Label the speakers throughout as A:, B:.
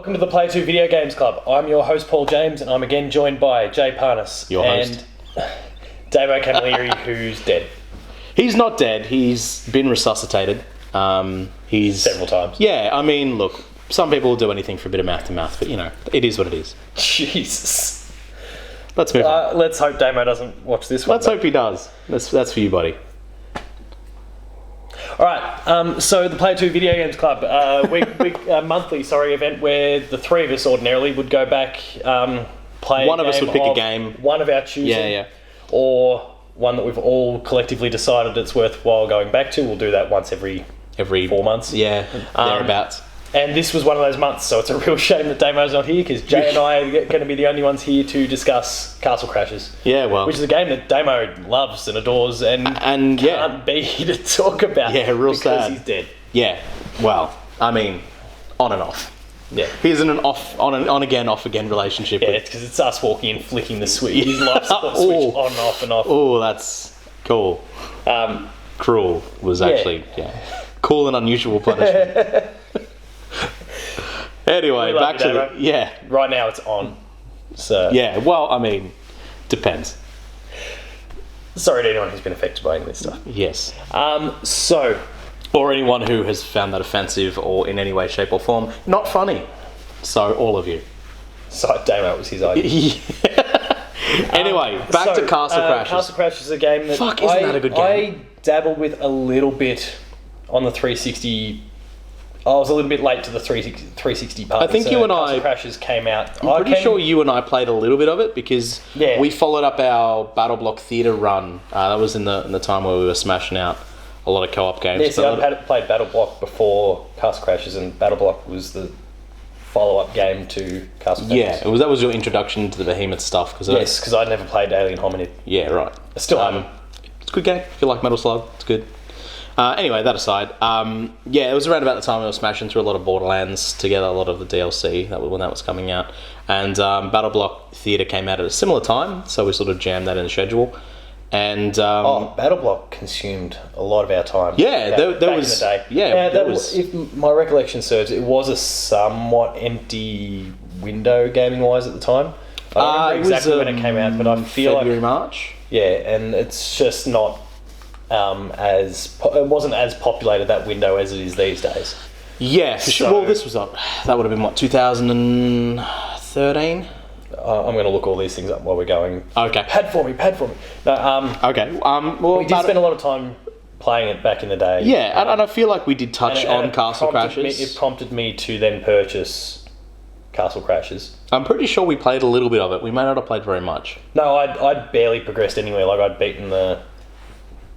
A: Welcome to the Play 2 Video Games Club. I'm your host Paul James, and I'm again joined by Jay Parnas.
B: Your host.
A: And Damo Camilleri, who's dead.
B: He's not dead. He's been resuscitated. He's
A: several times.
B: Yeah, I mean, look, some people will do anything for a bit of mouth-to-mouth, but, you know, it is what it is.
A: Jesus.
B: Let's move on.
A: Let's hope Damo doesn't watch this one.
B: Let's hope he does. That's for you, buddy.
A: Alright, so the Play 2 Video Games Club, monthly event where the three of us ordinarily would go back, play
B: One of us would pick a game.
A: One of our choosing. Or one that we've all collectively decided it's worthwhile going back to. We'll do that once every 4 months.
B: Yeah, thereabouts.
A: And this was one of those months, so it's a real shame that Damo's not here, because Jay and I are going to be the only ones here to discuss Castle Crashers.
B: Yeah, well,
A: which is a game that Damo loves and adores and can't be here to talk about.
B: Yeah, real
A: because
B: sad.
A: He's dead.
B: Yeah, well, I mean, on and off.
A: Yeah,
B: he's in an on again, off again relationship.
A: Yeah, it's because it's us walking and flicking the switch. His life support switch on and off and off.
B: Oh, that's cool. Cruel was actually cool and unusual punishment. Anyway, back to
A: Right now it's on. So
B: yeah, well, I mean, depends.
A: Sorry to anyone who's been affected by any of this stuff.
B: Yes.
A: Or
B: anyone who has found that offensive or in any way, shape, or form not funny. So all of you.
A: So Damo was his idea.
B: Anyway, back to Castle Crashers.
A: Castle Crashers is a game that
B: isn't that a good game?
A: I dabbled with a little bit on the 360. I was a little bit late to the 360 part.
B: I think you and I...
A: Castle Crashers came out.
B: I'm pretty sure you and I played a little bit of it because we followed up our Battle Block Theatre run. That was in the time where we were smashing out a lot of co-op games.
A: Yeah, see, I'd played Battle Block before Castle Crashers, and Battle Block was the follow-up game to Castle Crashers.
B: Yeah, that was your introduction to the Behemoth stuff.
A: Yes, because I'd never played Alien Hominid.
B: Yeah, right.
A: I still haven't.
B: It's a good game. If you like Metal Slug, it's good. Anyway, that aside, it was around about the time we were smashing through a lot of Borderlands together, a lot of the DLC when that was coming out, and Battle Block Theatre came out at a similar time, so we sort of jammed that in the schedule. And
A: Battle Block consumed a lot of our time.
B: Yeah, there was
A: in the day.
B: Yeah,
A: that was. If my recollection serves, it was a somewhat empty window gaming wise at the time. I don't remember exactly when it came out, but I feel
B: February, March.
A: Yeah, and it's just not. It wasn't as populated that window as it is these days.
B: Yeah, for sure. Well, this was up. That would have been what, 2013.
A: I'm going to look all these things up while we're going.
B: Okay.
A: Pad for me. No.
B: Okay. Well,
A: we did spend a lot of time playing it back in the day.
B: Yeah, and I feel like we did touch on Castle Crashers.
A: It prompted me to then purchase Castle Crashers.
B: I'm pretty sure we played a little bit of it. We may not have played very much.
A: No, I'd barely progressed anywhere. Like I'd beaten the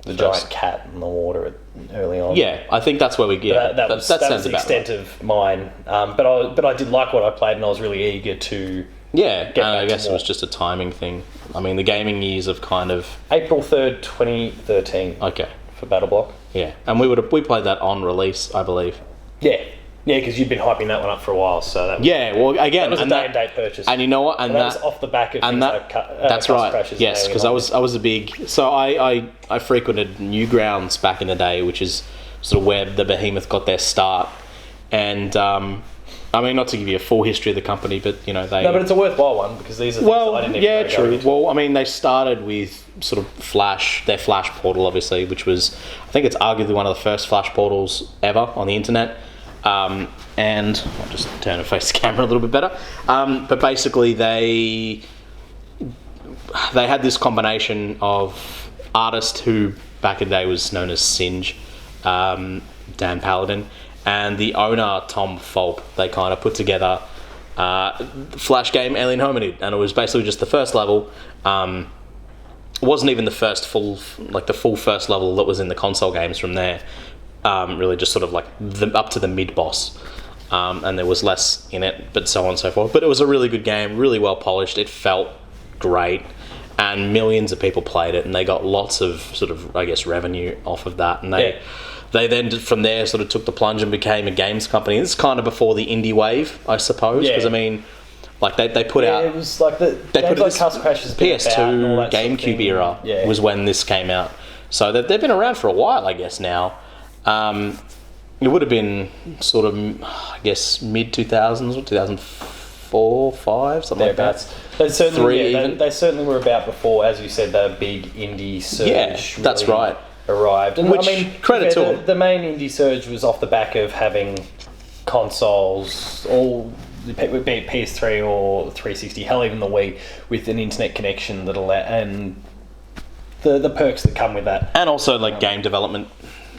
A: giant cat in the water early on.
B: Yeah, I think that's where we get.
A: That was the extent of mine. But I did like what I played, and I was really eager to.
B: Yeah, I guess it was just a timing thing. I mean, the gaming years of kind of
A: April 3rd, 2013.
B: Okay,
A: for Battle Block.
B: Yeah, and we played that on release, I believe.
A: Yeah, because you'd been hyping that one up for a while. So that
B: well, again,
A: that was a day and date purchase.
B: And you know what? And
A: that was off the back of things like
B: that's right.
A: Crashes.
B: Yes, because I was a big. So I frequented Newgrounds back in the day, which is sort of where the Behemoth got their start, and. I mean, not to give you a full history of the company, but, you know, they...
A: No, but it's a worthwhile one, because these are things that I didn't even know.
B: True. Well, I mean, they started with sort of their Flash portal, obviously, which was... I think it's arguably one of the first Flash portals ever on the internet. And I'll just turn and face the camera a little bit better. But basically, they had this combination of artist who, back in the day, was known as Singe, Dan Paladin, and the owner, Tom Fulp. They kind of put together the Flash game Alien Hominid, and it was basically just the first level. It wasn't even the full first level that was in the console games from there. Really just sort of like up to the mid-boss. And there was less in it, but so on and so forth. But it was a really good game, really well polished. It felt great, and millions of people played it, and they got lots of sort of, I guess, revenue off of that. And they then, from there, sort of took the plunge and became a games company. This is kind of before the indie wave, I suppose, because, I mean, like, they put out...
A: it was like the games like Castle Crashers
B: PS2, GameCube era was when this came out. So they've been around for a while, I guess, now. It would have been sort of, I guess, mid 2000s or 2004, 5, something like that.
A: They certainly were about before, as you said, the big indie surge.
B: Yeah, that's right.
A: Arrived, and
B: which, credit to them.
A: The main indie surge was off the back of having consoles, all be it PS3 or 360, hell, even the Wii, with an internet connection that and the perks that come with that,
B: and also like game development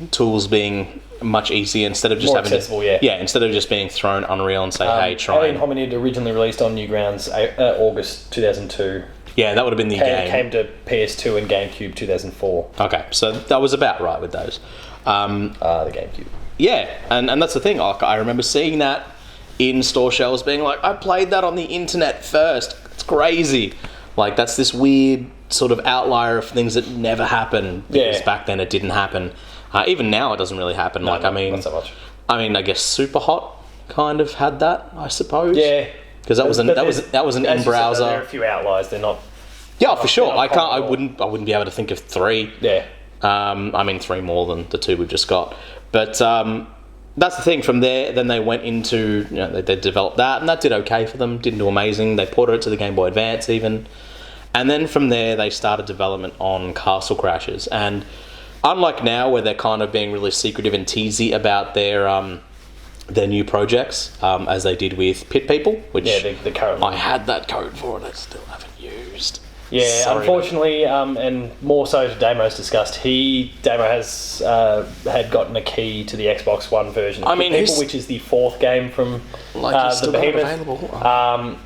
B: tools being much easier instead of just having
A: accessible,
B: instead of just being thrown Unreal and say, hey, try.
A: Alien Hominid originally released on Newgrounds August 2002.
B: Yeah, that would have been the game.
A: It came to PS2 and GameCube 2004.
B: Okay, so that was about right with those.
A: The GameCube.
B: Yeah, and that's the thing. I remember seeing that in store shelves, being like, I played that on the internet first. It's crazy. Like, that's this weird sort of outlier of things that never happen, because back then it didn't happen. Even now it doesn't really happen.
A: Not so much.
B: I mean, I guess Super Hot kind of had that, I suppose.
A: Yeah,
B: because that was an in browser.
A: There are a few outliers. They're not.
B: Yeah, for sure. I wouldn't be able to think of 3.
A: Yeah.
B: I mean 3 more than the 2 we've just got. But that's the thing. From there, then they went into, they developed that, and that did okay for them. Didn't do amazing. They ported it to the Game Boy Advance even, and then from there they started development on Castle Crashers. And unlike now, where they're kind of being really secretive and teasy about their new projects, as they did with Pit People, which
A: the current
B: I had that code for and I still haven't used.
A: Yeah,
B: Sorry,
A: unfortunately, and more so to Damo's disgust, Damo has had gotten a key to the Xbox One version of Pit People, which is the 4th game from the Behemoth.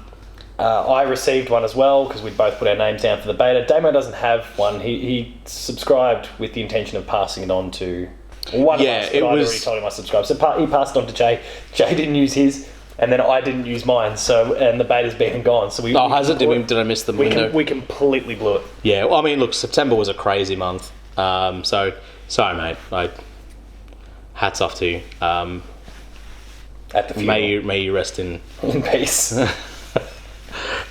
A: I received one as well, because we'd both put our names down for the beta. Damo doesn't have one. He subscribed with the intention of passing it on to one of us, but I'd already told him I subscribed. So he passed it on to Jay. Jay didn't use his, and then I didn't use mine. And the beta's been and gone. So
B: did I miss the window?
A: We completely blew it.
B: Yeah, well, I mean, look, September was a crazy month. So sorry, mate. Hats off to you.
A: At the funeral.
B: May you rest in
A: peace.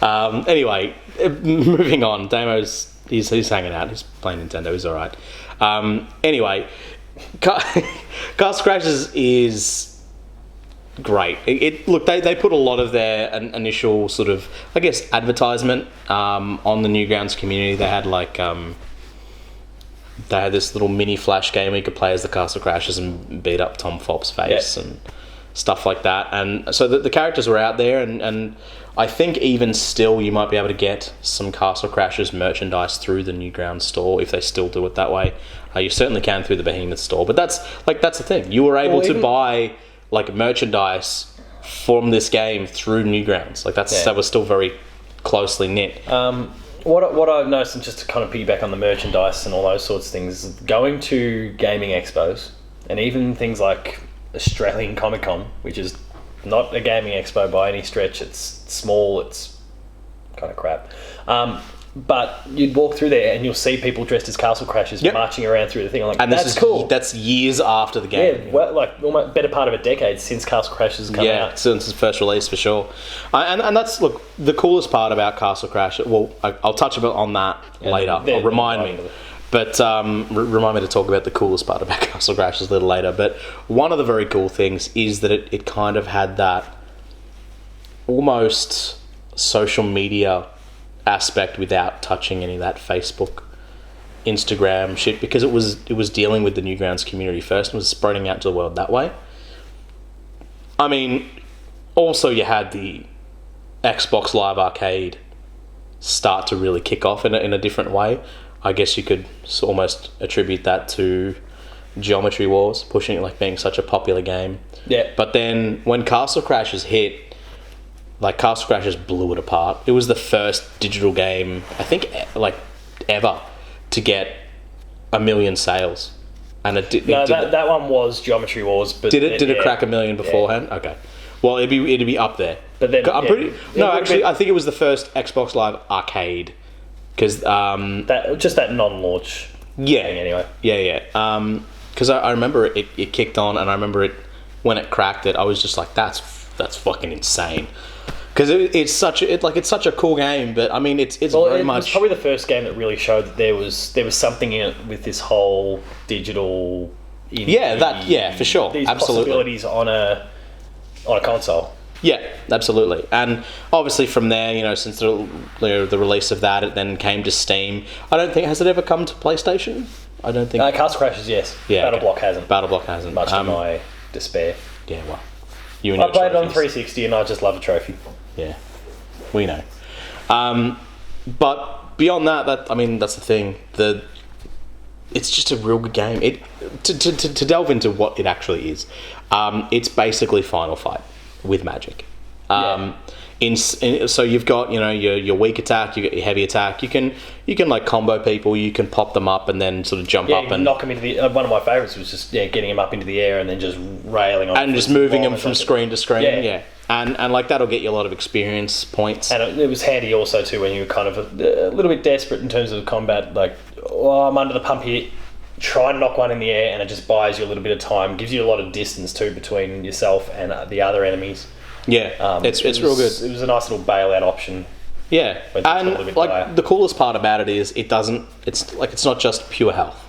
B: Anyway, moving on. Damo's he's hanging out. He's playing Nintendo. He's all right. Anyway, Castle Crashers is great. Look, they put a lot of their initial sort of, I guess, advertisement on the Newgrounds community. They had they had this little mini flash game where you could play as the Castle Crashers and beat up Tom Fopp's face and stuff like that. And so the characters were out there, and I think even still you might be able to get some Castle Crashers merchandise through the Newgrounds store, if they still do it that way. You certainly can through the Behemoth store, but that's the thing. You were able to buy merchandise from this game through Newgrounds. That was still very closely knit.
A: What I've noticed, and just to kind of piggyback on the merchandise and all those sorts of things, is going to gaming expos, and even things like Australian Comic Con, which is not a gaming expo by any stretch. It's small, it's kind of crap. But you'd walk through there and you'll see people dressed as Castle Crashers marching around through the thing. I'm like, that's cool.
B: That's years after the game.
A: Yeah, well, almost better part of a decade since Castle Crashers has come out.
B: Yeah, since its first release, for sure. And that's, look, the coolest part about Castle Crashers. Well, I'll touch a bit on that later. Remind me. But remind me to talk about the coolest part about Castle Crashers a little later. But one of the very cool things is that it kind of had that almost social media aspect without touching any of that Facebook, Instagram shit, because it was dealing with the Newgrounds community first and was spreading out to the world that way. I mean, also you had the Xbox Live Arcade start to really kick off in a different way. I guess you could almost attribute that to Geometry Wars, pushing it being such a popular game.
A: Yeah.
B: But then when Castle Crashers hit, Castle Crashers blew it apart. It was the first digital game, I think, ever to get 1 million sales. And
A: that one was Geometry Wars. But
B: did it crack 1 million beforehand? Yeah. Okay. Well, it'd be up there.
A: But then
B: I think it was the first Xbox Live Arcade. Because
A: just that non-launch thing anyway.
B: Yeah. Because I remember it kicked on, and I remember it when it cracked it. I was just like, that's fucking insane. Because it's such a cool game, but I mean it's very much.
A: It was probably the first game that really showed that there was something in it with this whole digital
B: For sure,
A: these
B: absolutely.
A: Possibilities on a console.
B: Yeah, absolutely. And obviously from there, since the release of that, it then came to Steam. I don't think, has it ever come to PlayStation? I don't think.
A: Castle Crashers, yes.
B: Yeah,
A: Battleblock hasn't.
B: Battleblock hasn't.
A: Much to my despair.
B: Yeah, well,
A: I played it on 360 and I just love a trophy.
B: Yeah, we know. But beyond that, that's the thing. It's just a real good game. To delve into what it actually is, it's basically Final Fight with magic. So you've got your weak attack, you got your heavy attack. You can like combo people. You can pop them up and then sort of jump up and
A: knock them into the. One of my favorites was just getting them up into the air and then just railing on
B: and just moving them from screen to screen. Yeah. And like that'll get you a lot of experience points.
A: And it was handy also too when you were kind of a little bit desperate in terms of combat. Like, I'm under the pump here. Try and knock one in the air, and it just buys you a little bit of time. Gives you a lot of distance too between yourself and the other enemies.
B: Yeah, it's real good.
A: It was a nice little bailout option.
B: Yeah, and like the coolest part about it is it's not just pure health.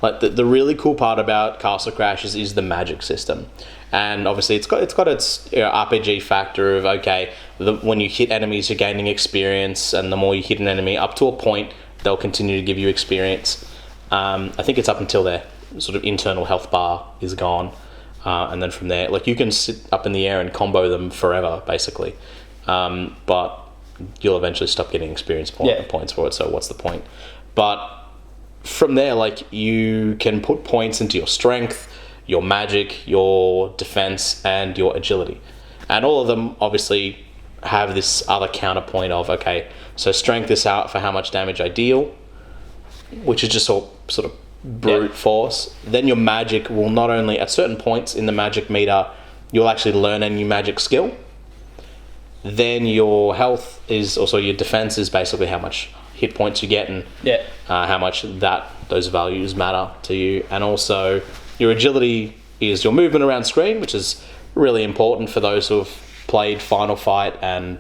B: Like the really cool part about Castle Crashers is the magic system, and obviously it's got its RPG factor of when you hit enemies you're gaining experience, and the more you hit an enemy up to a point they'll continue to give you experience. I think it's up until their sort of internal health bar is gone, and then from there, like you can sit up in the air and combo them forever basically, but you'll eventually stop getting experience points for it. So what's the point? But from there, like you can put points into your strength, your magic, your defense, and your agility, and all of them obviously have this other counterpoint of so strength is out for how much damage I deal, which is just all sort of brute force. Then your magic will not only at certain points in the magic meter you'll actually learn a new magic skill. Then your health is also your defense is basically how much hit points you get and how much those values matter to you. And also your agility is your movement around screen, which is really important for those who have played Final Fight and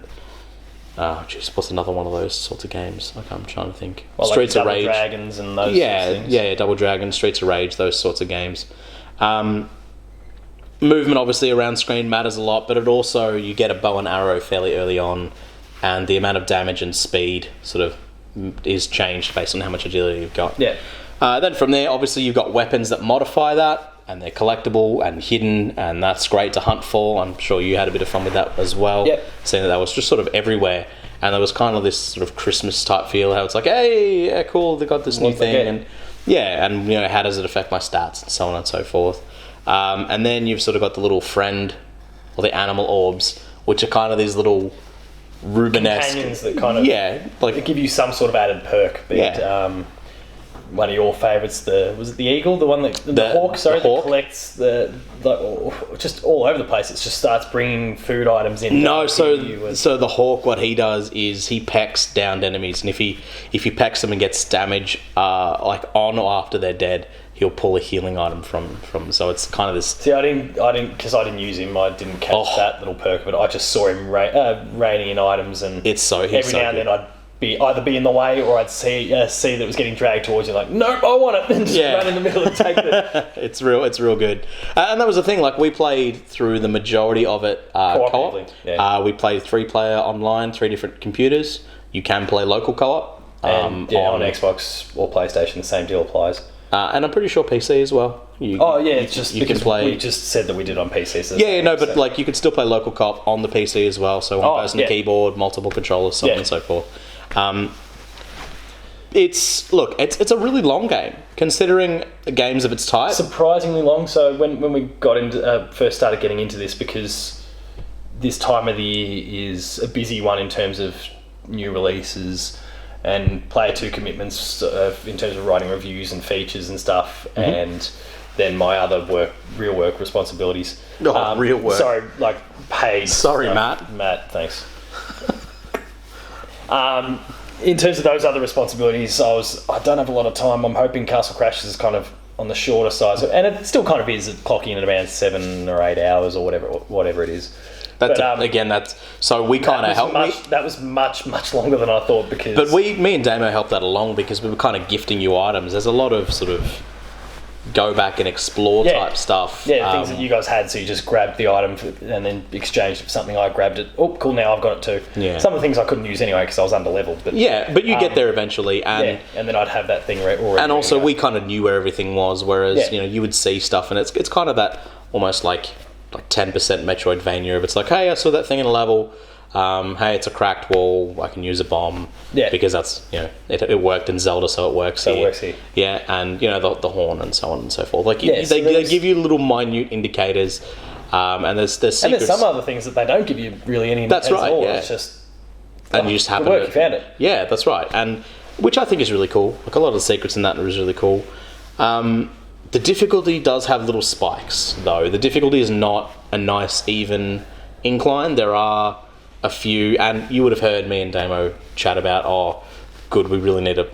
B: what's another one of those sorts of games? Like I'm trying to think.
A: Streets of Rage, Double Dragons, and those.
B: Yeah, Double Dragon, Streets of Rage, those sorts of games. Movement obviously around screen matters a lot, but it also you get a bow and arrow fairly early on, and the amount of damage and speed sort of is changed based on how much agility you've got.
A: Yeah.
B: Then from there, obviously you've got weapons that modify that, and they're collectible and hidden, and that's great to hunt for. I'm sure you had a bit of fun with that as well.
A: Yep.
B: Seeing that was just sort of everywhere, and there was kind of this sort of Christmas type feel, how it's like, hey, yeah, cool, they got this new thing, and how does it affect my stats, and so on and so forth. And then you've sort of got the little friend, or the animal orbs, which are kind of these little Rubenesque
A: companions that kind of they give you some sort of added perk. But one of your favourites, was it the eagle, the one that the hawk? Sorry, that collects just all over the place. It just starts bringing food items in.
B: No, so the hawk, what he does is he pecks downed enemies, and if he pecks them and gets damage, like on or after they're dead, he'll pull a healing item from. So it's kind of this.
A: See, I didn't because I didn't use him. I didn't catch that little perk, but I just saw him raining in items, and
B: it's every
A: now and then I'd either be in the way or I'd see that it was getting dragged towards you, like, nope, I want it, and just run in the middle and take it.
B: It's real good. And that was the thing, like we played through the majority of it co-op. Yeah. We played 3-player online, 3 different computers. You can play local co-op.
A: And on Xbox or PlayStation, the same deal applies.
B: And I'm pretty sure PC as well.
A: It's just
B: you can play.
A: We just said that we did on PC. So
B: but like you could still play local co-op on the PC as well. So one person keyboard, multiple controllers, so on and so forth. It's a really long game considering games of its type.
A: Surprisingly long. So when we got into first started getting into this, because this time of the year is a busy one in terms of new releases and player 2 commitments in terms of writing reviews and features and stuff, and then my other real work responsibilities.
B: Real work.
A: Sorry, like paid.
B: Sorry, Matt.
A: Matt, thanks. In terms of those other responsibilities, I don't have a lot of time. I'm hoping Castle Crashers is kind of on the shorter side, and it still kind of is clocking in at around 7 or 8 hours or whatever it is.
B: So we kind of helped.
A: That was much longer than I thought, because.
B: But me and Damo helped that along because we were kind of gifting you items. There's a lot of sort of go back and explore type stuff.
A: Yeah, things that you guys had, so you just grabbed the item and then exchanged it for something. I grabbed it. Oh, cool, now I've got it too.
B: Yeah.
A: Some of the things I couldn't use anyway because I was under-leveled. But
B: you get there eventually. And
A: and then I'd have that thing already.
B: And also, we kind of knew where everything was, whereas, you would see stuff, and it's kind of that almost like 10% Metroidvania. If it's like, hey, I saw that thing in a level. Hey, it's a cracked wall. I can use a bomb. Yeah. Because that's it worked in Zelda, so it works here.
A: So it works here.
B: Yeah, and the horn and so on and so forth. Like they give you little minute indicators, and there's secrets.
A: And there's some other things that they don't give you really any indicators at all. It's just
B: and you just happen
A: to you found it.
B: Yeah, that's right, and which I think is really cool. Like a lot of the secrets in that is really cool. The difficulty does have little spikes, though. The difficulty is not a nice even incline. There are a few, and you would have heard me and Damo chat about, good, we really need to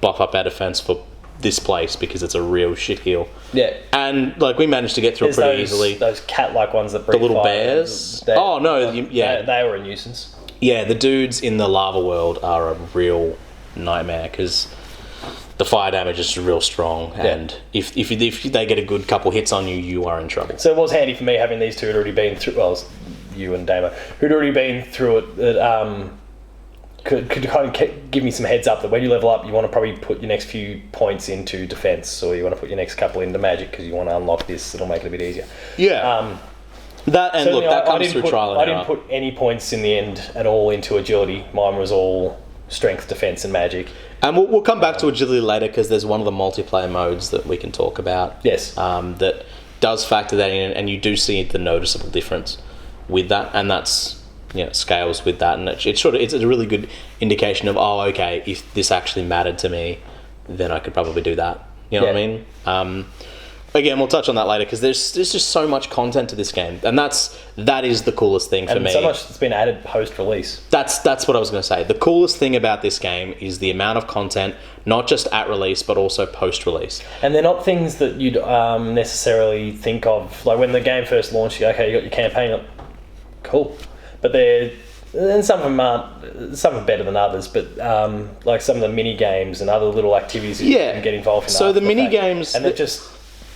B: buff up our defense for this place because it's a real shitheel.
A: Yeah.
B: And we managed to get through it pretty easily.
A: Those cat-like ones that breathe
B: the little
A: fire,
B: bears. They
A: were a nuisance.
B: Yeah, the dudes in the lava world are a real nightmare because the fire damage is real strong, and if they get a good couple hits on you, you are in trouble.
A: So it was handy for me having these two who'd already been through. Well, you and Damo, who'd already been through it. That could kind of give me some heads up that when you level up, you want to probably put your next few points into defense, or you want to put your next couple into magic because you want to unlock this. It'll make it a bit easier.
B: Yeah. That comes through trial and error.
A: I didn't put any points in the end at all into agility. Mine was all strength, defense, and magic.
B: And we'll come back to agility later because there's one of the multiplayer modes that we can talk about.
A: Yes.
B: That does factor that in, and you do see the noticeable difference with that, and that's scales with that, and it's a really good indication of okay, if this actually mattered to me, then I could probably do that. You know what I mean? Again, we'll touch on that later because there's just so much content to this game, and that is the coolest thing for me.
A: And so much that's been added post-release.
B: That's what I was going to say. The coolest thing about this game is the amount of content, not just at release but also post-release. And
A: they're not things that you'd necessarily think of. Like when the game first launched, you got your campaign. Cool, but some of them aren't. Some are better than others, but some of the mini games and other little activities you can get involved in.
B: So the mini games,
A: and they've just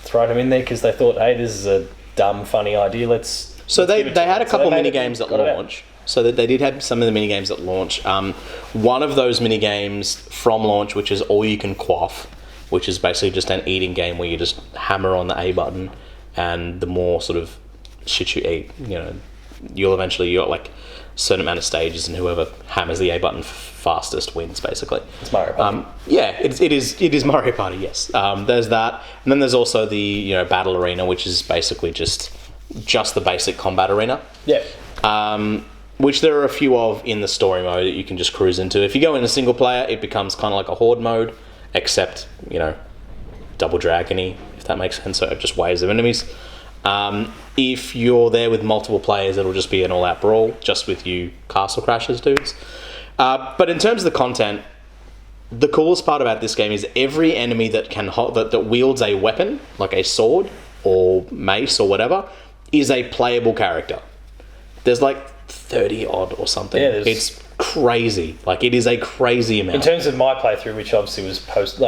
A: thrown them in there because they thought, hey, this is a dumb, funny idea.
B: They had a couple of mini games at launch. So that they did have some of the mini games at launch. One of those mini games from launch, which is All You Can Quaff, which is basically just an eating game where you just hammer on the A button, and the more sort of shit you eat, you'll eventually got a certain amount of stages, and whoever hammers the A button fastest wins, basically.
A: It's Mario Party.
B: It is Mario Party, yes. There's that, and then there's also the battle arena, which is basically just the basic combat arena.
A: Yeah.
B: Which there are a few of in the story mode that you can just cruise into. If you go in a single player, it becomes kind of like a horde mode, except double dragony, if that makes sense. So just waves of enemies. If you're there with multiple players, it'll just be an all-out brawl, just with you castle crashers dudes. But in terms of the content, the coolest part about this game is every enemy that that wields a weapon, like a sword or mace or whatever, is a playable character. There's 30 odd or something. Yeah, it's crazy. It is a crazy amount.
A: In terms of my playthrough, which obviously was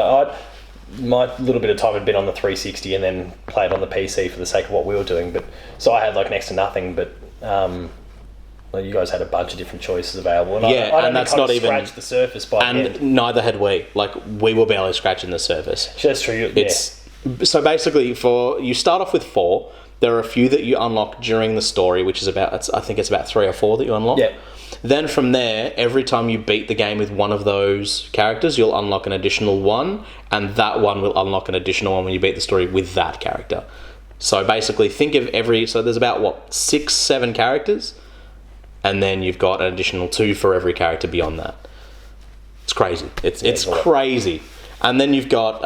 A: my little bit of time had been on the 360 and then played on the PC for the sake of what we were doing, but so I had next to nothing, but you guys had a bunch of different choices available, and I
B: and that's not even
A: scratched the surface by the end.
B: Neither had we. We were barely scratching the surface.
A: That's true.
B: So basically, you start off with 4. There are a few that you unlock during the story, which is I think it's about 3 or 4 that you unlock.
A: Yeah.
B: Then from there, every time you beat the game with one of those characters, you'll unlock an additional one, and that one will unlock an additional one when you beat the story with that character. So basically, think of so there's about 6, 7 characters, and then you've got an additional 2 for every character beyond that. It's crazy. It's crazy. And then you've got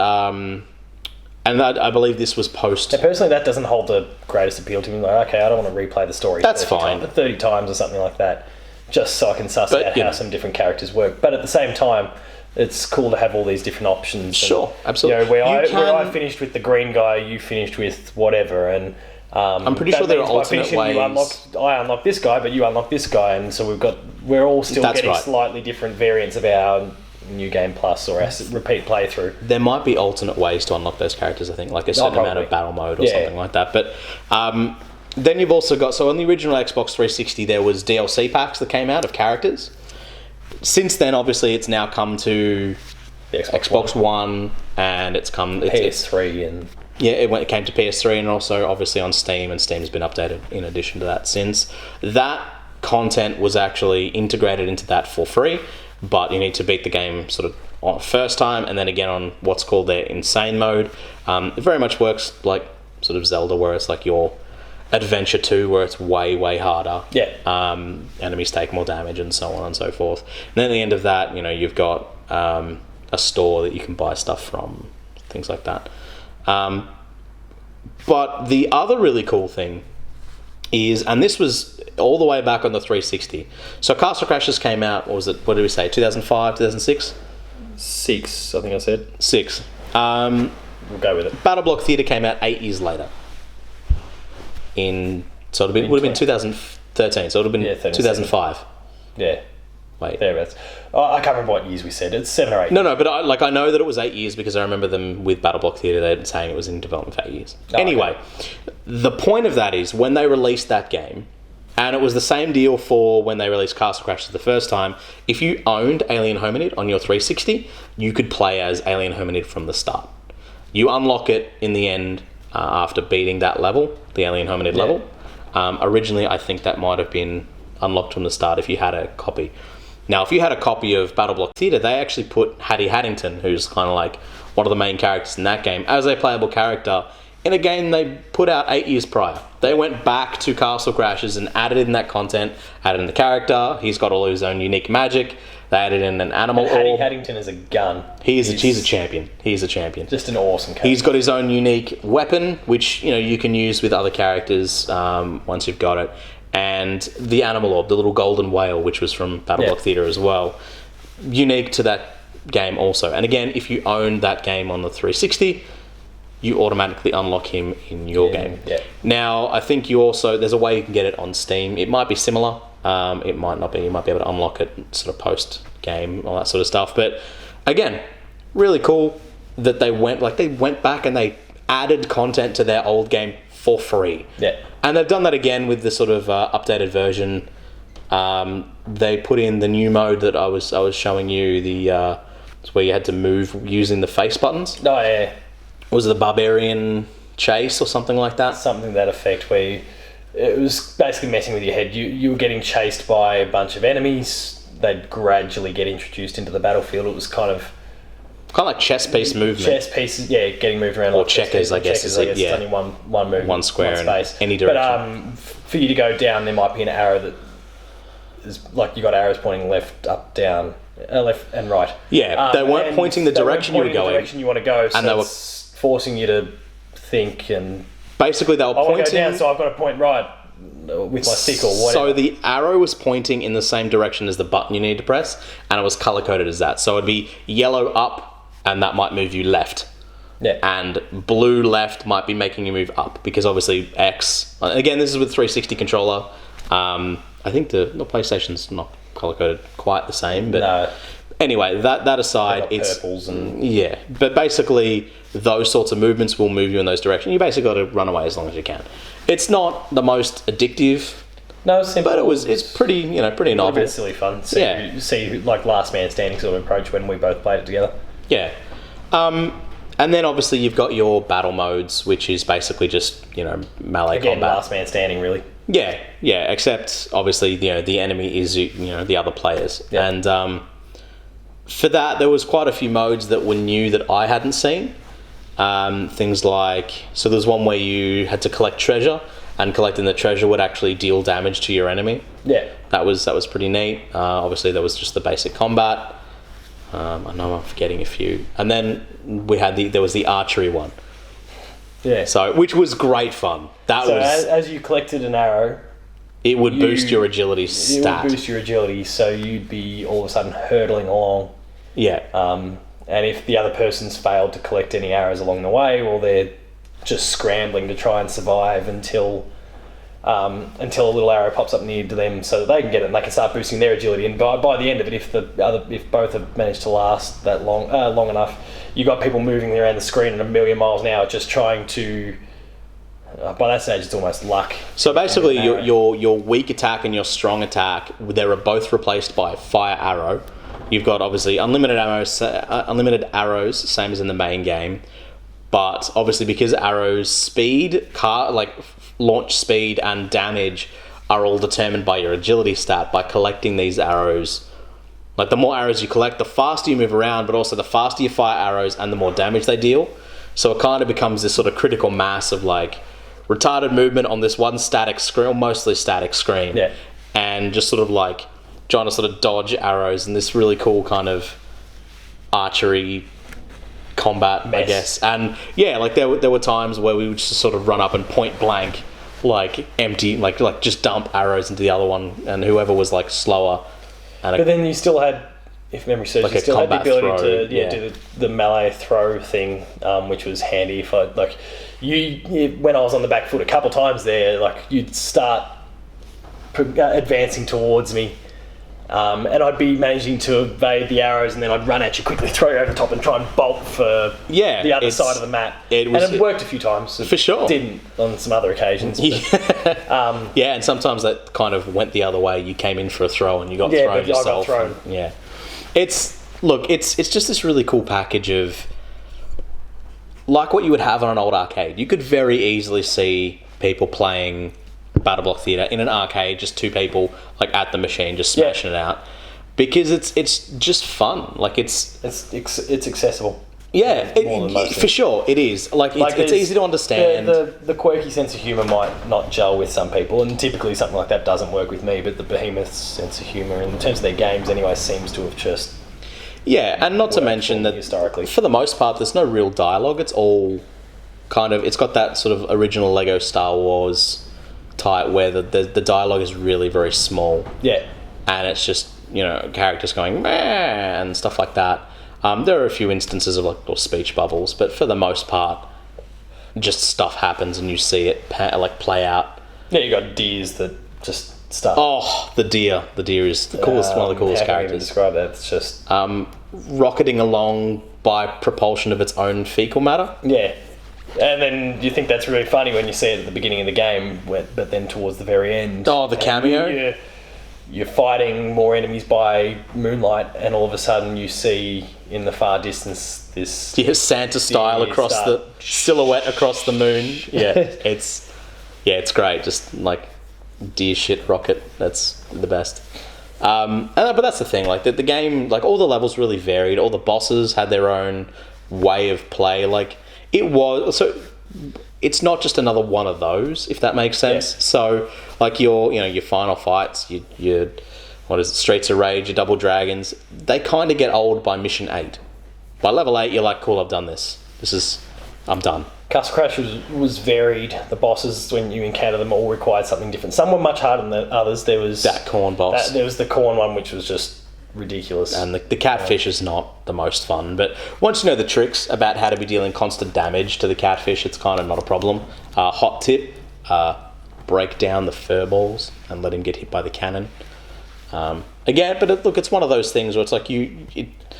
B: and I believe this was post.
A: Now, personally, that doesn't hold the greatest appeal to me. Okay, I don't want to replay the story.
B: That's fine.
A: 30 times or something like that, just so I can suss out how some different characters work. But at the same time, it's cool to have all these different options.
B: Sure, absolutely.
A: Where I finished with the green guy, you finished with whatever, and
B: I'm pretty sure there are alternate ways.
A: I unlock this guy, but you unlock this guy, and so we're all still getting slightly different variants of our New Game Plus or repeat playthrough.
B: There might be alternate ways to unlock those characters, I think, like a certain amount of battle mode or something like that. But then you've also got... So on the original Xbox 360, there was DLC packs that came out of characters. Since then, obviously, it's now come to the Xbox One, and it's come...
A: PS3 and...
B: Yeah, it came to PS3 and also obviously on Steam, and Steam's been updated in addition to that since. That content was actually integrated into that for free, but you need to beat the game sort of on first time and then again on what's called their insane mode. It very much works like sort of Zelda, where it's like your Adventure 2, where it's way, way harder.
A: Yeah.
B: Enemies take more damage and so on and so forth. And then at the end of that, you've got a store that you can buy stuff from, things like that. But the other really cool thing is, and this was all the way back on the 360. So Castle Crashers came out, what did we say, 2005, 2006?
A: 6, I think I said.
B: 6.
A: We'll go with it.
B: Battle Block Theatre came out 8 years later. It would have been 2013, so it would have been 2005.
A: Yeah.
B: Wait.
A: Thereabouts. I can't remember what years we said. It's 7 or 8.
B: No, but I know that it was 8 years because I remember them with Battle Block Theatre. They'd been saying it was in development for 8 years. Anyway, the point of that is when they released that game, and it was the same deal for when they released Castle Crashers the first time. If you owned Alien Hominid on your 360, you could play as Alien Hominid from the start. You unlock it in the end after beating that level, the Alien Hominid level. Originally, I think that might have been unlocked from the start if you had a copy. Now, if you had a copy of Battle Block Theatre, they actually put Hattie Haddington, who's kind of like one of the main characters in that game, as a playable character in a game they put out 8 years prior. They went back to Castle Crashers and added in that content, added in the character. He's got all his own unique magic. They added in an animal orb.
A: Hattie Haddington is a gun.
B: He's a champion. He's a champion.
A: Just an awesome character.
B: He's got his own unique weapon, which you can use with other characters once you've got it. And the animal orb, the little golden whale, which was from Battle Block Theatre as well. Unique to that game also. And again, if you own that game on the 360, you automatically unlock him in your game.
A: Yeah.
B: Now, I think there's a way you can get it on Steam. It might be similar. It might not be. You might be able to unlock it sort of post-game, all that sort of stuff. But again, really cool that they went back and they added content to their old game for free.
A: Yeah.
B: And they've done that again with the sort of updated version. They put in the new mode that I was showing you, it's where you had to move using the face buttons.
A: Oh, yeah.
B: Was it the Barbarian Chase or something like that?
A: Something to that effect, where it was basically messing with your head. You were getting chased by a bunch of enemies. They'd gradually get introduced into the battlefield. It was kind of
B: like chess piece movement.
A: Chess pieces, getting moved around.
B: Or
A: like
B: checkers, I guess.
A: It's only one move,
B: one square,
A: one space.
B: In any direction.
A: But for you to go down, there might be an arrow that is like you got arrows pointing left, up, down, left and right.
B: Yeah, they weren't pointing the direction you were going.
A: The direction you want to go, so
B: and they were
A: forcing you to think and.
B: Basically, they were pointing. I want to go
A: down, so I've got to point right with my stick or whatever.
B: So the arrow was pointing in the same direction as the button you need to press, and it was color coded as that. So it'd be yellow up. And that might move you left.
A: Yeah.
B: And blue left might be making you move up, because obviously X... Again, this is with 360 controller. I think the PlayStation's not color-coded quite the same. But
A: no.
B: Anyway, that aside, it's...
A: purples and...
B: Yeah. But basically, those sorts of movements will move you in those directions. You basically got to run away as long as you can. It's not the most addictive...
A: No, it's simple.
B: But it's pretty, pretty novel.
A: A bit silly fun. See, like Last Man Standing sort of approach when we both played it together.
B: Yeah. And then obviously you've got your battle modes, which is basically just, melee combat.
A: Last Man Standing, really.
B: Yeah, except obviously, the enemy is, the other players. Yeah. And for that, there was quite a few modes that were new that I hadn't seen. Things like, so there's one where you had to collect treasure, and collecting the treasure would actually deal damage to your enemy.
A: Yeah.
B: That was pretty neat. Obviously, there was just the basic combat. I know I'm forgetting a few. And then there was the archery one.
A: Yeah.
B: So, which was great fun.
A: As you collected an arrow,
B: it would boost your agility stat.
A: It would boost your agility, so you'd be all of a sudden hurtling along.
B: Yeah.
A: And if the other person's failed to collect any arrows along the way, well, they're just scrambling to try and survive until until a little arrow pops up near to them so that they can get it and they can start boosting their agility. And by the end of it, if both have managed to last that long enough, you got people moving around the screen at 1,000,000 miles an hour just trying to. By that stage, it's almost luck.
B: So basically, your weak attack and your strong attack, they were both replaced by fire arrow. You've got obviously unlimited arrows, same as in the main game. But obviously, because arrows speed, launch speed and damage are all determined by your agility stat, by collecting these arrows. Like, the more arrows you collect, the faster you move around, but also the faster you fire arrows and the more damage they deal. So it kind of becomes this sort of critical mass of, like, retarded movement on this one static screen, or mostly static screen.
A: Yeah.
B: And just sort of, like, trying to sort of dodge arrows and this really cool kind of archery combat, I guess. And yeah, like there were times where we would just sort of run up and point blank, like empty, like just dump arrows into the other one, and whoever was like slower.
A: But then you still had, if memory serves, like you still had the ability to do the melee throw thing, which was handy if you when I was on the back foot a couple times there, like you'd start advancing towards me. And I'd be managing to evade the arrows, and then I'd run at you quickly, throw you over the top, and try and bolt for the other side of the map. It worked a few times.
B: For sure.
A: It didn't on some other occasions. But,
B: yeah, and sometimes that kind of went the other way. You came in for a throw, and you got thrown yourself.
A: I got thrown.
B: Yeah. It's just this really cool package of, like what you would have on an old arcade. You could very easily see people playing Battle Block Theatre in an arcade, just two people like at the machine just smashing it out, because it's just fun. Like it's
A: accessible.
B: Yeah, for sure it is. Like it's easy to understand.
A: The quirky sense of humour might not gel with some people, and typically something like that doesn't work with me. But the Behemoth's sense of humour, in terms of their games anyway, seems to have just
B: and not to mention that historically, for the most part, there's no real dialogue. It's all kind of, it's got that sort of original Lego Star Wars type where the dialogue is really very small. Yeah. And it's just, characters going meh and stuff like that. There are a few instances of like little speech bubbles, but for the most part, just stuff happens and you see it play out.
A: Yeah, you got deers that just start.
B: Oh, the deer! The deer is the coolest, one of the coolest characters.
A: How can you describe that? It's just
B: rocketing along by propulsion of its own fecal matter.
A: Yeah. And then you think that's really funny when you see it at the beginning of the game, but then towards the very end.
B: Oh, the cameo?
A: You're fighting more enemies by moonlight, and all of a sudden you see in the far distance this...
B: Santa style across the silhouette across the moon. Yeah, it's great. Just like deer shit rocket. That's the best. But that's the thing. Like the game, like all the levels really varied. All the bosses had their own way of play. Like... it's not just another one of those, if that makes sense. Yeah. So, like your final fights, your Streets of Rage, your Double Dragons, they kind of get old by mission 8. By level 8, you're like, cool, I've done this. I'm done.
A: Castle Crash was varied. The bosses, when you encounter them, all required something different. Some were much harder than the others. There was
B: that corn boss.
A: There was the corn one, which was just ridiculous.
B: And the catfish is not the most fun, but once you know the tricks about how to be dealing constant damage to the catfish, it's kind of not a problem. Hot tip, break down the fur balls and let him get hit by the cannon. Again, but it's one of those things where it's like you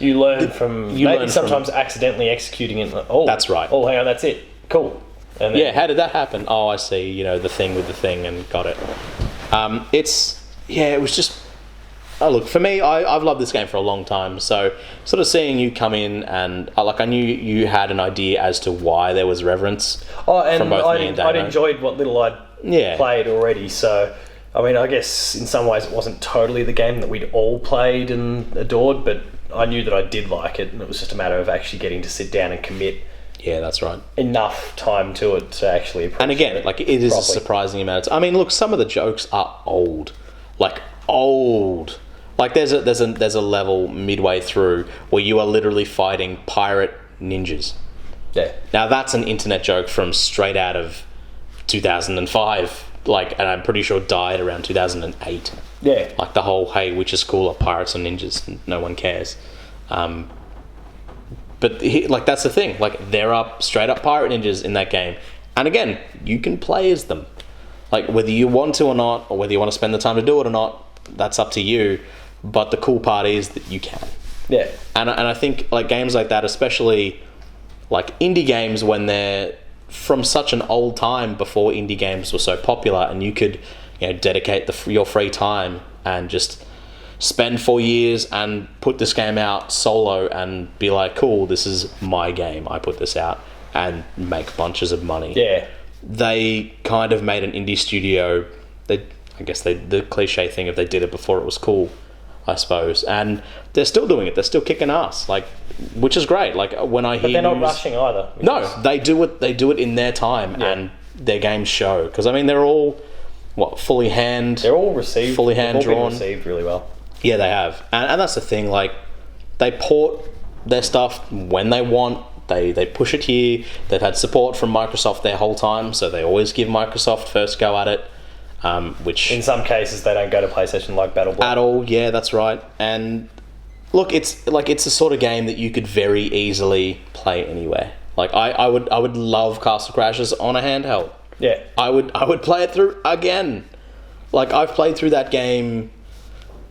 A: learn from sometimes accidentally executing it. Oh,
B: that's right.
A: Oh, hang on, that's it. Cool. And then,
B: how did that happen? Oh, I see. The thing with the thing, and got it. It was just. Oh, look, for me, I've loved this game for a long time, so sort of seeing you come in and, I knew you had an idea as to why there was reverence from both me and Damo.
A: I'd enjoyed what little I'd played already, so, I mean, I guess in some ways it wasn't totally the game that we'd all played and adored, but I knew that I did like it, and it was just a matter of actually getting to sit down and commit
B: that's right.
A: enough time to it to actually appreciate it.
B: And again, it is properly. A surprising amount of time. I mean, look, some of the jokes are old. Old. Like there's a level midway through where you are literally fighting pirate ninjas. Yeah. Now that's an internet joke from straight out of 2005. And I'm pretty sure died around 2008. Yeah. Like the whole, hey, which is cooler, pirates or ninjas? And no one cares. But that's the thing. There are straight up pirate ninjas in that game, and again, you can play as them. Like, whether you want to or not, or whether you want to spend the time to do it or not, that's up to you. But the cool part is that you can.
A: Yeah.
B: And I think, like, games like that, especially, like, indie games when they're from such an old time before indie games were so popular, and you could, dedicate your free time and just spend 4 years and put this game out solo and be like, cool, this is my game, I put this out, and make bunches of money.
A: Yeah.
B: They kind of made an indie studio. The cliche thing of they did it before it was cool, I suppose, and they're still doing it. They're still kicking ass, like, which is great. Like, when I hear,
A: but they're not rushing either.
B: No, they do it. They do it in their time, and their games show. Because I mean, they're all fully hand.
A: They're all received.
B: Fully hand drawn.
A: Been received really well.
B: Yeah, they have, and that's the thing. Like, they port their stuff when they want. They push it here. They've had support from Microsoft their whole time, so they always give Microsoft first go at it. Which
A: in some cases they don't go to PlayStation like BattleBlock
B: at all. Yeah, that's right. And look, it's the sort of game that you could very easily play anywhere. Like, I would love Castle Crashers on a handheld.
A: Yeah,
B: I would play it through again. Like, I've played through that game.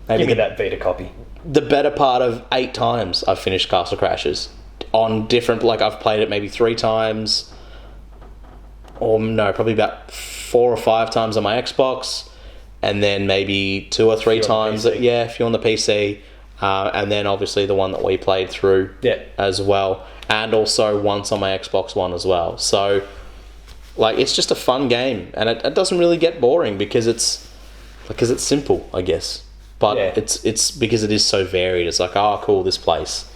A: Give me that Vita copy.
B: The better part of 8 times I've finished Castle Crashers on different. Like, I've played it maybe 3 times, or no, probably about 4 or 5 times on my Xbox, and then maybe 2 or 3 times. If you're on the PC, and then obviously the one that we played through as well, and also once on my Xbox One as well. So, like, it's just a fun game, and it doesn't really get boring because it's simple, I guess. But it's because it is so varied. It's like, oh, cool, this place.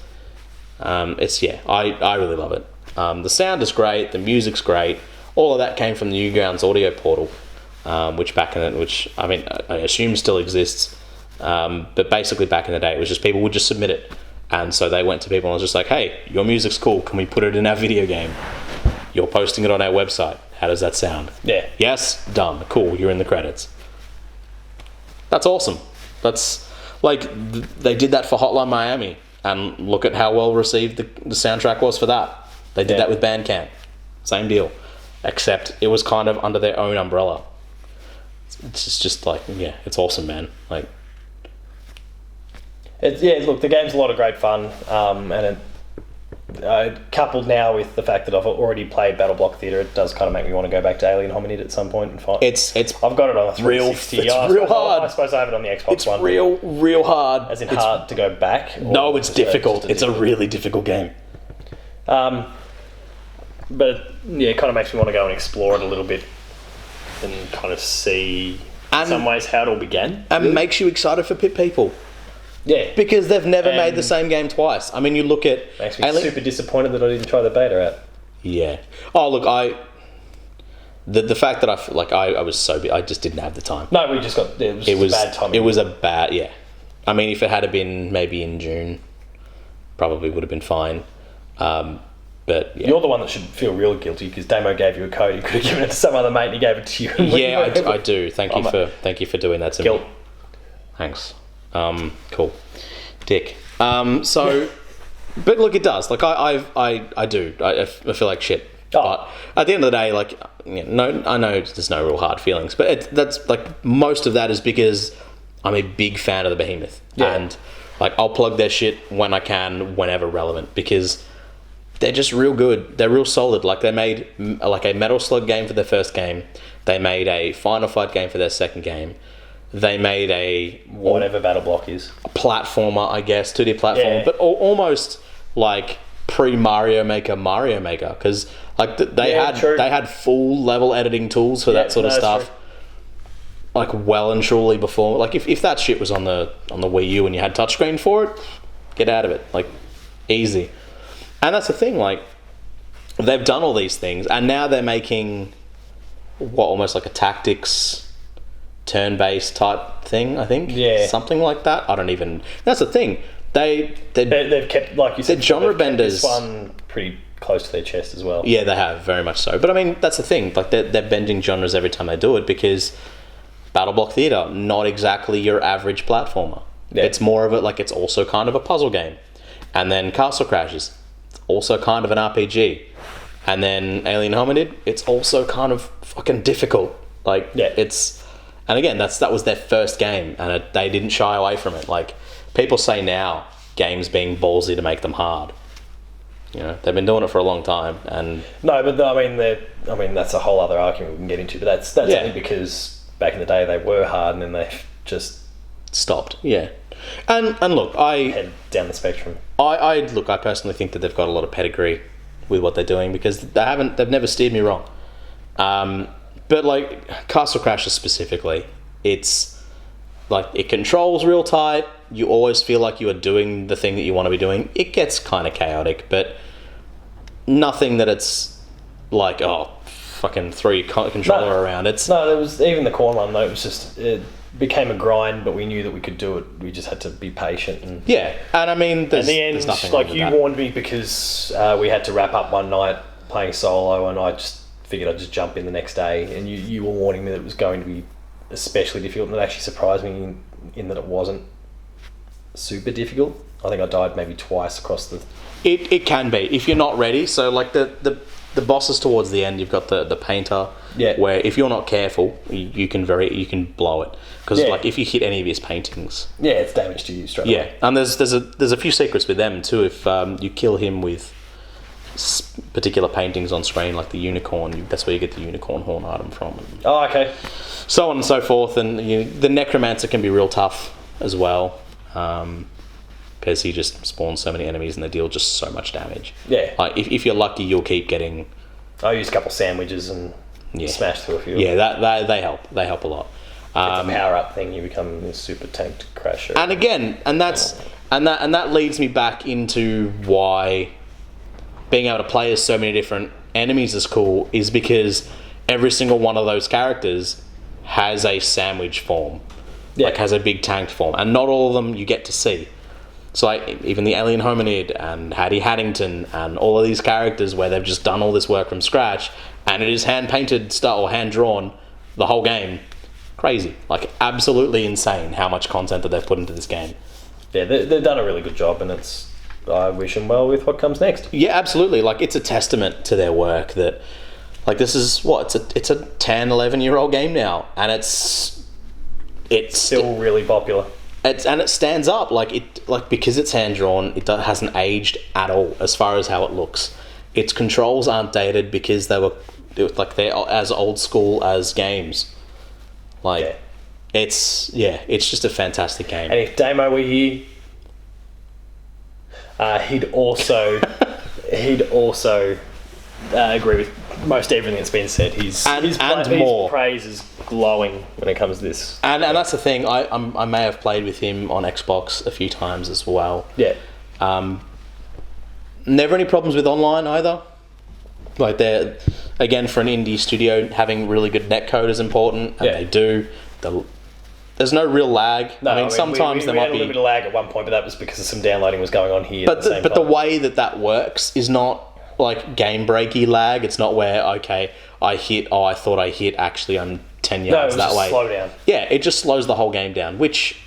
B: I really love it. The sound is great. The music's great. All of that came from the Newgrounds audio portal, which I assume still exists. But basically back in the day, it was just people would just submit it. And so they went to people and was just like, hey, your music's cool. Can we put it in our video game? You're posting it on our website. How does that sound?
A: Yeah.
B: Yes, done. Cool, you're in the credits. That's awesome. That's like, they did that for Hotline Miami, and look at how well received the soundtrack was for that. They did that with Bandcamp. Same deal. Except it was kind of under their own umbrella. It's just like, it's awesome, man. Like,
A: look, the game's a lot of great fun, and it coupled now with the fact that I've already played BattleBlock Theatre, it does kind of make me want to go back to Alien Hominid at some point and find. I've got it on a 360.
B: It's real hard.
A: I suppose I have it on the Xbox One.
B: It's real hard.
A: As in hard to go back?
B: No, it's difficult. It's a really difficult game.
A: But it kind of makes me want to go and explore it a little bit and kind of see in some ways how it all began.
B: And makes you excited for people.
A: Yeah.
B: Because they've never made the same game twice. I mean, you look at...
A: Makes me super disappointed that I didn't try the beta out.
B: Yeah. Oh, look, the fact that I was so... I just didn't have the time.
A: No, we just got... It was a bad timing.
B: It was a bad... Yeah. I mean, if it had been maybe in June, probably would have been fine. But yeah.
A: You're the one that should feel real guilty because Damo gave you a code. You could have given it to some other mate and he gave it to you.
B: I do. Thank you for doing that to me. Thanks. Cool. Dick. But look, it does. Like, I do. I feel like shit. But at the end of the day, like, no, I know there's no real hard feelings, but that's like, most of that is because I'm a big fan of the Behemoth. Yeah. And like, I'll plug their shit when I can, whenever relevant, because they're just real good. They're real solid. Like, they made like a Metal Slug game for their first game. They made a Final Fight game for their second game. They made a...
A: whatever BattleBlock is.
B: A platformer, I guess. 2D platformer. But almost like pre-Mario Maker, because like they had full level editing tools for that sort of stuff. True. Like, well and truly before. Like, if that shit was on the Wii U and you had touchscreen for it, get out of it. Like, easy. And that's the thing, like, they've done all these things, and now they're making almost like a tactics turn-based type thing, I think. Yeah. Something like that. I don't even... That's the thing. They've
A: kept, like you said,
B: they're genre benders.
A: This one pretty close to their chest as well.
B: Yeah, they have, very much so. But I mean, that's the thing. Like, they're bending genres every time they do it, because BattleBlock Theatre, not exactly your average platformer. Yeah. It's more of it, like, it's also kind of a puzzle game. And then Castle Crashers, also kind of an RPG. And then Alien Hominid, it's also kind of fucking difficult. Like, it's... And again, that was their first game, and they didn't shy away from it. Like, people say now, games being ballsy to make them hard. You know, they've been doing it for a long time, and...
A: No, but I mean, that's a whole other argument we can get into, but that's only because back in the day they were hard, and then they just...
B: stopped, yeah. And look,
A: head down the spectrum.
B: I personally think that they've got a lot of pedigree with what they're doing, because they've never steered me wrong. But like Castle Crashers specifically, it's like it controls real tight. You always feel like you are doing the thing that you want to be doing. It gets kind of chaotic, but nothing that it's like, oh, fucking throw your controller around.
A: There was even the corner one though. It was just it became a grind, but we knew that we could do it. We just had to be patient. And
B: I mean, there's nothing wrong with that.
A: Warned me because we had to wrap up one night playing solo, and I just figured I'd just jump in the next day. And you were warning me that it was going to be especially difficult, and it actually surprised me in that it wasn't super difficult. I think I died maybe twice across the...
B: It can be if you're not ready. So like the bosses towards the end, you've got the painter, where if you're not careful, you can blow it, because like if you hit any of his paintings,
A: it's damage to you straight away.
B: And there's a few secrets with them too. If you kill him with particular paintings on screen, like the unicorn, that's where you get the unicorn horn item from.
A: Oh, okay.
B: So on and so forth, and the necromancer can be real tough as well, because he just spawns so many enemies and they deal just so much damage.
A: Yeah.
B: Like if you're lucky, you'll keep getting...
A: I use a couple of sandwiches and smash through a few.
B: Yeah, that they help. They help a lot.
A: It's a power up thing. You become this super tanked crasher.
B: And again, that leads me back into why being able to play as so many different enemies is cool, is because every single one of those characters has a sandwich form, like has a big tanked form, and not all of them you get to see. So like even the Alien Hominid and Hattie Haddington and all of these characters where they've just done all this work from scratch, and it is hand painted stuff or hand drawn the whole game. Crazy, like absolutely insane how much content that they've put into this game.
A: Yeah, they've done a really good job, and I wish them well with what comes next.
B: Yeah, absolutely. Like it's a testament to their work that, like, this is it's a 10, 11-year-old game now, and it's
A: still really popular.
B: It stands up because it's hand drawn. It hasn't aged at all as far as how it looks. Its controls aren't dated because they're as old school as games. Like it's just a fantastic game.
A: And if Damo were here, he'd also agree with most everything that's been said. His praise is glowing when it comes to this.
B: And that's the thing. I may have played with him on Xbox a few times as well.
A: Yeah.
B: Never any problems with online either. Like they're, again, for an indie studio, having really good netcode is important, and they do. There's no real lag.
A: No,
B: I mean sometimes there might be
A: a little bit of lag at one point, but that was because some downloading was going on here.
B: But the way that works is not like game breaky lag. It's not where I thought I hit, actually I'm 10 yards that way.
A: Slow down.
B: Yeah, it just slows the whole game down, which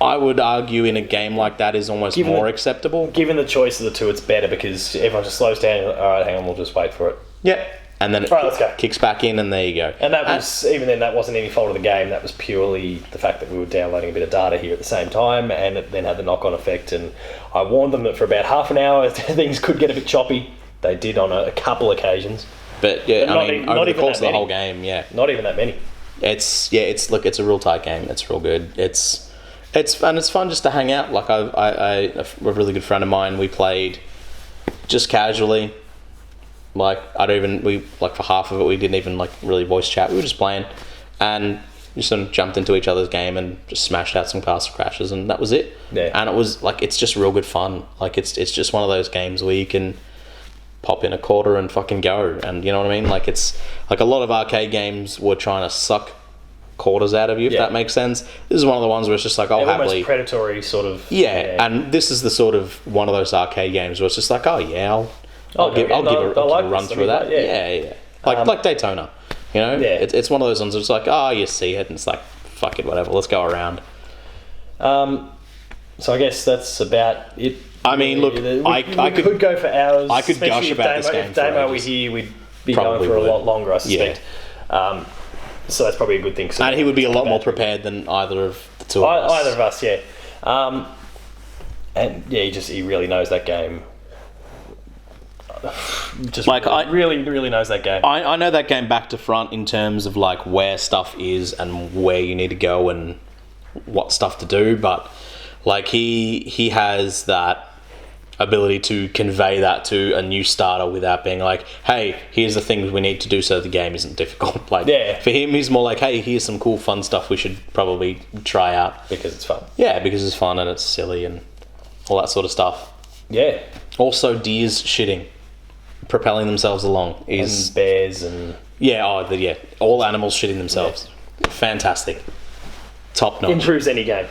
B: I would argue in a game like that is almost more acceptable.
A: Given the choice of the two, it's better because everyone just slows down. Alright, hang on, we'll just wait for it.
B: Yeah. And then it kicks back in, and there you go.
A: And that was, even then, that wasn't any fault of the game. That was purely the fact that we were downloading a bit of data here at the same time, and it then had the knock-on effect. And I warned them that for about half an hour, things could get a bit choppy. They did on a couple occasions.
B: But yeah, over the course of the whole game,
A: not even that many.
B: It's a real tight game. It's real good. It's fun just to hang out. Like a really good friend of mine, we played just casually. Like for half of it we didn't even like really voice chat. We were just playing, and just sort of jumped into each other's game and just smashed out some Castle Crashers, and that was it.
A: Yeah.
B: And it was like, it's just real good fun. Like it's just one of those games where you can pop in a quarter and fucking go, and you know what I mean. Like it's like a lot of arcade games were trying to suck quarters out of you, if that makes sense. This is one of the ones where it's just like, I'll happily,
A: almost predatory sort of.
B: Yeah, and this is the sort of one of those arcade games where it's just like, oh yeah, I'll give a run through that. Yeah. Like Daytona, you know.
A: Yeah.
B: It's one of those ones where it's like, oh, you see it, and it's like, fuck it, whatever, let's go around.
A: So I guess that's about it.
B: I mean, look,
A: I could go for hours.
B: I could gush about this game.
A: If Damo were here, we'd be going for a lot longer, I suspect. So that's probably a good thing.
B: And he would be a lot more prepared than either of the two of us.
A: Either of us, yeah. And yeah, he really knows that game. Just like really knows that game.
B: I know that game back to front in terms of like where stuff is and where you need to go and what stuff to do, but like he has that ability to convey that to a new starter without being like, hey, here's the things we need to do so the game isn't difficult. Like, for him, he's more like, hey, here's some cool fun stuff we should probably try out.
A: Because it's fun.
B: Yeah, because it's fun and it's silly and all that sort of stuff.
A: Yeah.
B: Also, deers shitting, propelling themselves along.
A: And bears and...
B: all animals shitting themselves. Yeah. Fantastic. Top notch.
A: Improves any game.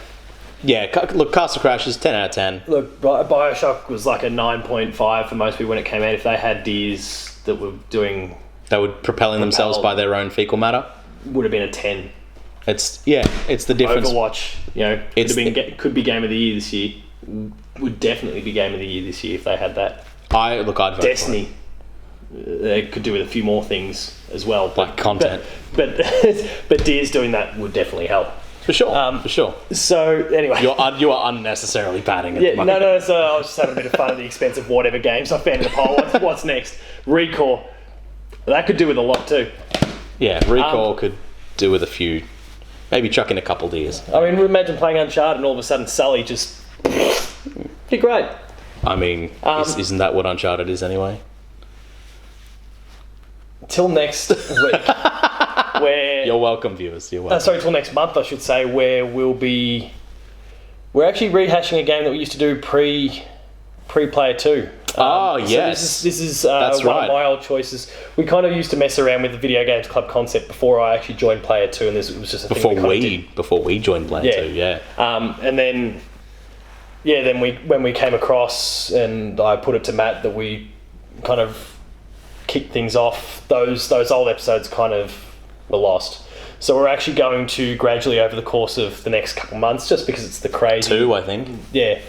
B: Yeah, look, Castle Crashers, 10 out of 10.
A: Look, Bioshock was like a 9.5 for most people when it came out. If they had deers that were doing...
B: They were propelling themselves by their own fecal matter.
A: Would have been a 10.
B: It's the difference.
A: Overwatch, could be Game of the Year this year. Would definitely be Game of the Year this year if they had that.
B: I'd vote
A: Destiny. They could do with a few more things as well.
B: Like content.
A: But deers doing that would definitely help.
B: For sure.
A: So, anyway.
B: You are unnecessarily batting at the moment.
A: No, so I was just having a bit of fun at the expense of whatever games I found in the poll. What's next? Recore. That could do with a lot too.
B: Yeah, Recore could do with a few. Maybe chuck in a couple deers.
A: I mean, imagine playing Uncharted and all of a sudden Sully just... be great.
B: I mean, isn't that what Uncharted is anyway?
A: Till next week. Where
B: you're welcome, viewers. You're welcome.
A: Till next month, I should say, where we're actually rehashing a game that we used to do pre-Player 2.
B: Yes.
A: This is one of my old choices. We kind of used to mess around with the Video Games Club concept before I actually joined Player 2, and this was just a thing
B: before we joined Player 2. Yeah.
A: And then when we came across, and I put it to Matt that we kind of kicked things off. Those old episodes kind of were lost. So we're actually going to gradually over the course of the next couple of months, just because it's the crazy...
B: 2, I think.
A: Yeah.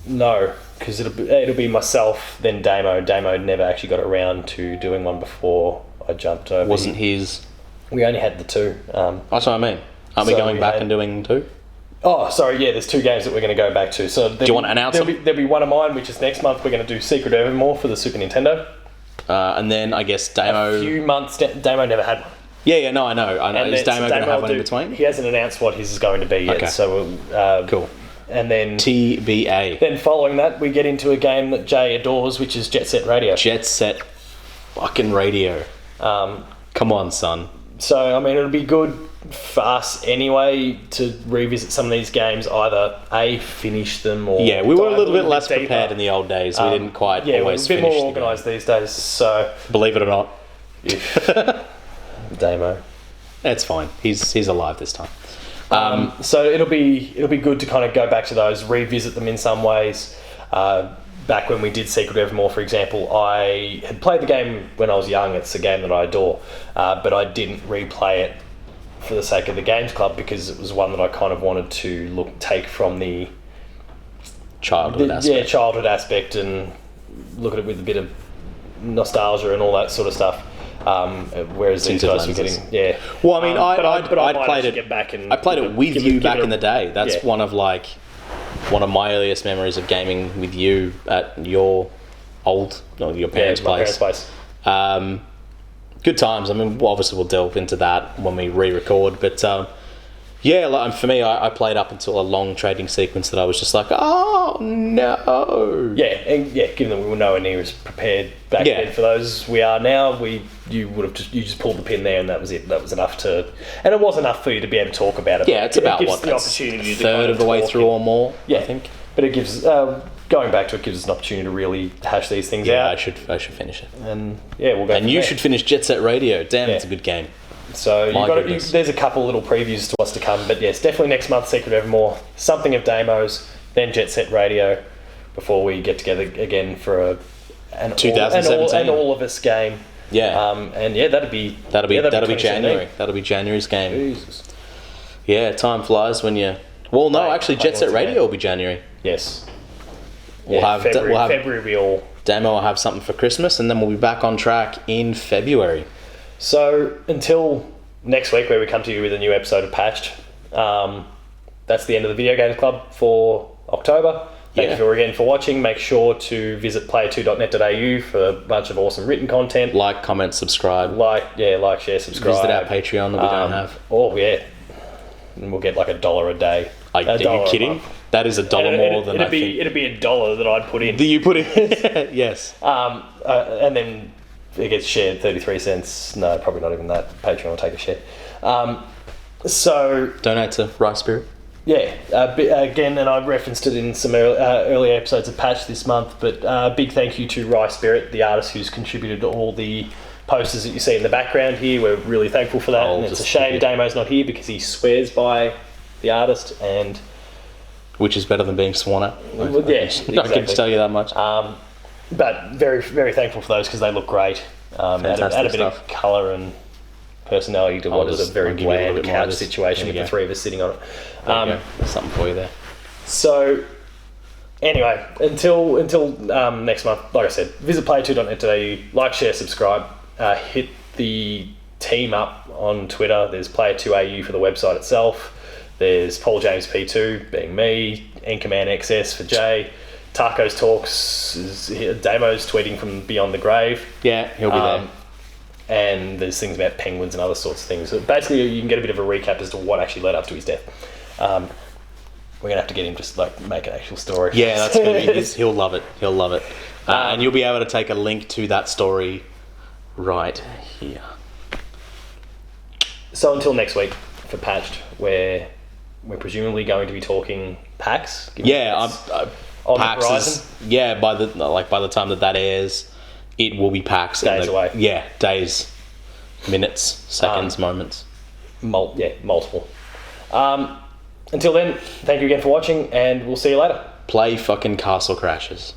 A: No, because it'll be myself, then Damo. Damo never actually got around to doing one before I jumped over.
B: Wasn't his...
A: We only had the 2.
B: That's what I mean. Aren't we going back and doing 2?
A: Oh, sorry, yeah, there's 2 games that we're going to go back to. So
B: do you want to announce them?
A: There'll be one of mine, which is next month. We're going to do Secret Evermore for the Super Nintendo.
B: And then I guess Damo...
A: A few months... Damo never had one.
B: Yeah, no, I know. Is Damo going to have one in between?
A: He hasn't announced what his is going to be yet. Okay. So
B: cool.
A: And then...
B: TBA.
A: Then following that, we get into a game that Jay adores, which is Jet Set Radio.
B: Jet Set fucking Radio. Come on, son.
A: So, I mean, it'll be good for us anyway to revisit some of these games, either A, finish them, or...
B: Yeah, we were a little bit less prepared in the old days. We didn't quite always finish. Yeah, we're a bit more
A: organised these days, so...
B: Believe it or not.
A: Damo.
B: That's fine. He's alive this time.
A: So it'll be good to kind of go back to those, revisit them in some ways. Back when we did Secret Evermore, for example, I had played the game when I was young. It's a game that I adore, but I didn't replay it for the sake of the Games Club because it was one that I kind of wanted to take from the
B: childhood aspect.
A: Yeah, childhood aspect, and look at it with a bit of nostalgia and all that sort of stuff. Whereas these guys are getting, yeah.
B: Well, I mean,
A: I
B: played it.
A: Get back and
B: I played it with you back in the day. That's one of my earliest memories of gaming with you at your parents' place. Good times. I mean, obviously we'll delve into that when we re-record, but for me, I played up until a long trading sequence that I was just like, oh no.
A: Yeah, and given that we were nowhere near as prepared back then for those we are now, you just pulled the pin there and that was it. That was enough and it was enough for you to be able to talk about it.
B: Yeah, it's about
A: the opportunity
B: to third of the way through or more.
A: Yeah,
B: I think.
A: But it gives going back to it gives us an opportunity to really hash these things out.
B: Yeah, I should finish it.
A: And we'll go.
B: And you should finish Jet Set Radio. Damn, it's a good game.
A: So there's a couple little previews to what's to come, but yes, definitely next month, Secret Evermore, something of Damos, then Jet Set Radio, before we get together again for an
B: 2017
A: all of us game.
B: Yeah,
A: that'll be
B: January. That'll be January's game.
A: Jesus.
B: Yeah, time flies when you. Well, no, actually, Jet Set Radio will be January.
A: Yes.
B: We'll have
A: February. We all.
B: Damo will have something for Christmas, and then we'll be back on track in February.
A: So until next week, where we come to you with a new episode of Patched, that's the end of the Video Games Club for October. Thank you again for watching. Make sure to visit player2.net.au for a bunch of awesome written content.
B: Like, comment, subscribe.
A: Like, share, subscribe.
B: Visit our Patreon that we don't have.
A: Oh, yeah. And we'll get like $1 a day.
B: Are you kidding? That is $1 more than I think.
A: It'd be $1 that I'd put in.
B: Do you put in? Yes.
A: And then it gets shared 33 cents. No, probably not even that. Patreon will take a share. So
B: donate to Rice Spirit.
A: Yeah, again, and I've referenced it in some earlier episodes of Patch this month, but big thank you to Rice Spirit, the artist who's contributed to all the posters that you see in the background here. We're really thankful for that, and it's a shame Damo's not here because he swears by the artist, and
B: which is better than being sworn at.
A: Exactly.
B: I can tell you that much.
A: But very, very thankful for those because they look great. Add a bit of colour and personality to what is a very bland couch situation with the three of us sitting on it.
B: There's something for you there.
A: So, anyway, until next month, like I said, visit player2.net today. Like, share, subscribe. Hit the team up on Twitter. There's player2AU for the website itself. There's Paul James P2, being me. Anchorman XS for Jay. Taco's Talks. Damo's tweeting from Beyond the Grave.
B: Yeah, he'll be there.
A: And there's things about penguins and other sorts of things. So basically, you can get a bit of a recap as to what actually led up to his death. We're gonna have to get him just like make an actual story.
B: Yeah, that's gonna be he'll love it. He'll love it. And you'll be able to take a link to that story right here.
A: So until next week for Patched, where we're presumably going to be talking PAX.
B: Yeah,
A: on
B: PAX
A: the horizon.
B: By the time that airs, it will be PAX.
A: Days away.
B: Yeah, days, minutes, seconds, moments.
A: Multiple. Until then, thank you again for watching, and we'll see you later.
B: Play fucking Castle Crashers.